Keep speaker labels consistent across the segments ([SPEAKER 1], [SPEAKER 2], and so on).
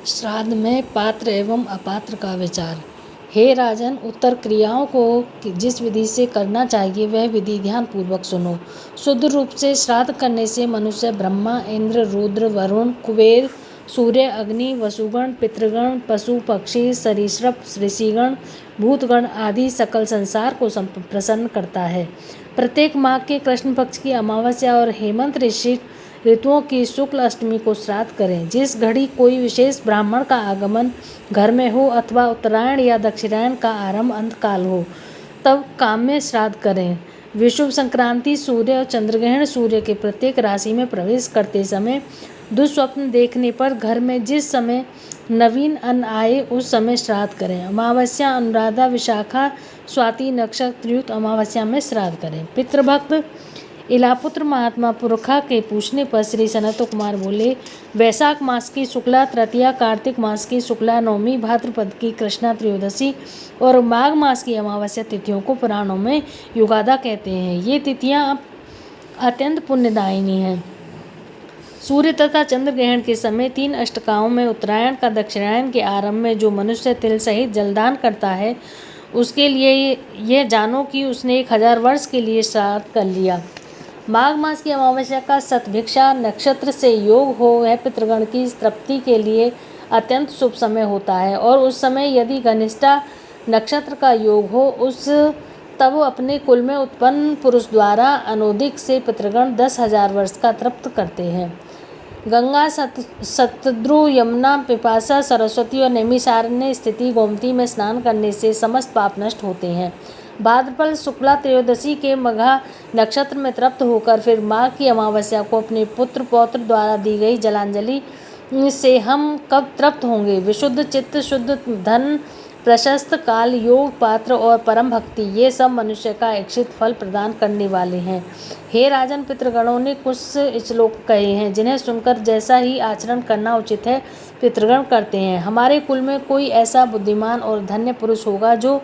[SPEAKER 1] श्राद्ध में पात्र एवं अपात्र का विचार। हे राजन, उत्तर क्रियाओं को जिस विधि से करना चाहिए वह विधि ध्यान पूर्वक सुनो। शुद्ध रूप से श्राद्ध करने से मनुष्य ब्रह्मा, इंद्र, रुद्र, वरुण, कुबेर, सूर्य, अग्नि, वसुगण, पितृगण, पशु पक्षी, सरीसृप, ऋषिगण, भूतगण आदि सकल संसार को प्रसन्न करता है। प्रत्येक माह के कृष्ण पक्ष की अमावस्या और हेमंत ऋतुओं की शुक्ल अष्टमी को श्राद्ध करें। जिस घड़ी कोई विशेष ब्राह्मण का आगमन घर में हो अथवा उत्तरायण या दक्षिणायन का आरंभ अंतकाल हो, तब काम्य श्राद्ध करें। विषुव संक्रांति, सूर्य और चंद्रग्रहण सूर्य के प्रत्येक राशि में प्रवेश करते समय दुस्वप्न देखने पर घर में जिस समय नवीन अन्न आए उस समय श्राद्ध करें। अमावस्या, अनुराधा, विशाखा, स्वाति नक्षत्रयुक्त अमावस्या में श्राद्ध करें। पितृभक्त इलापुत्र महात्मा पुरखा के पूछने पर श्री सनत कुमार बोले, वैशाख मास की शुक्ला तृतीया, कार्तिक मास की शुक्ला नवमी, भाद्रपद की कृष्णा त्रयोदशी और माघ मास की अमावस्या तिथियों को पुराणों में युगादा कहते हैं। ये तिथियां अत्यंत पुण्यदायिनी हैं। सूर्य तथा चंद्र ग्रहण के समय 3 अष्टकाओं में उत्तरायण का दक्षिणायन के आरंभ में जो मनुष्य तिल सहित जलदान करता है उसके लिए यह जानो कि उसने 1000 वर्ष के लिए श्राद्ध कर लिया। माघ मास की अमावस्या का सतभिक्षा नक्षत्र से योग हो वह पितृगण की तृप्ति के लिए अत्यंत शुभ समय होता है और उस समय यदि घनिष्ठा नक्षत्र का योग हो तब अपने कुल में उत्पन्न पुरुष द्वारा अनोदिक से पितृगण 10,000 वर्ष का तृप्त करते हैं। गंगा, सतद्रु, यमुना, पिपासा, सरस्वती और नैमिषारण्य स्थिति गोमती में स्नान करने से समस्त पाप नष्ट होते हैं। भाद्रपद शुक्ला त्रयोदशी के मघा नक्षत्र में तृप्त होकर फिर माघ की अमावस्या को अपने पुत्र पौत्र द्वारा दी गई जलांजलि से हम कब तृप्त होंगे। विशुद्ध चित्त, शुद्ध धन, प्रशस्त काल, योग, पात्र और परम भक्ति ये सब मनुष्य का इच्छित फल प्रदान करने वाले हैं। हे राजन, पितृगणों ने कुछ श्लोक कहे हैं जिन्हें सुनकर जैसा ही आचरण करना उचित है पितृगण करते हैं। हमारे कुल में कोई ऐसा बुद्धिमान और धन्य पुरुष होगा जो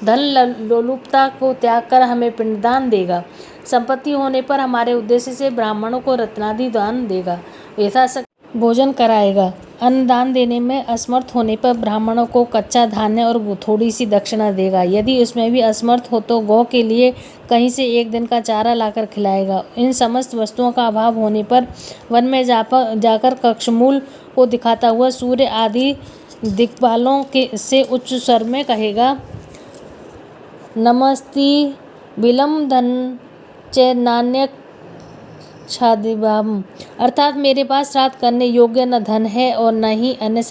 [SPEAKER 1] धन लोलुपता को त्याग कर हमें पिंडदान देगा। संपत्ति होने पर हमारे उद्देश्य से ब्राह्मणों को रत्नादि दान देगा, यथाशक्ति भोजन कराएगा। अन्नदान देने में असमर्थ होने पर ब्राह्मणों को कच्चा धान्य और थोड़ी सी दक्षिणा देगा। यदि उसमें भी असमर्थ हो तो गौ के लिए कहीं से 1 दिन का चारा लाकर खिलाएगा। इन समस्त वस्तुओं का अभाव होने पर वन में जाकर कक्षमूल को दिखाता हुआ सूर्य आदि दिक्पालों से उच्च स्वर में कहेगा, नमस्ति बिलम धन च नान्यक छादिवाम, अर्थात मेरे पास श्राद्ध करने योग्य न धन है और न ही अन्य